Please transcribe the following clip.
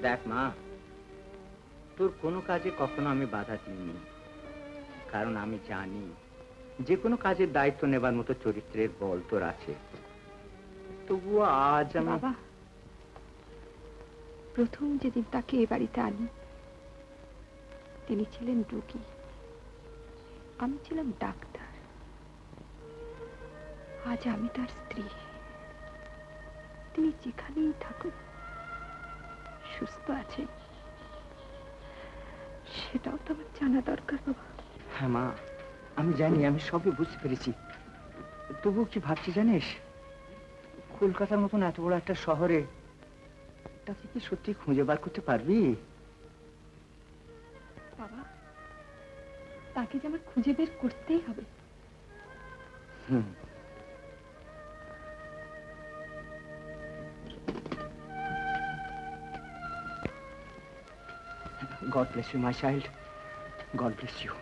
দেখ মা, তোর কোনো কাজে কখনো আমি বাধা দিইনি, কারণ আমি জানি যে কোনো কাজের দায়িত্ব নেবার মতো চরিত্রের বল তোর আছে। তবুও আজ আমি বাবা, প্রথম যেদিন তাকে এ বাড়িতে আনি তিনি ছিলেন রোগী, আমি ছিলাম ডাক্তার। আজ আমি তার স্ত্রী। তিনি যেখানেই থাকুন সুস্থ আছেন সেটাও তো আমার জানা দরকার বাবা। হ্যাঁ মা, আমি জানি, আমি সবই বুঝতে পেরেছি। তবুও কি ভাবছি জানিস, কলকাতার মতন এত বড় একটা শহরে তাকে কি সত্যি খুঁজে বার করতে পারবি? বাবা, তাকে যে আমার খুঁজে বের করতেই হবে। হুম। God bless you, my child. God bless you.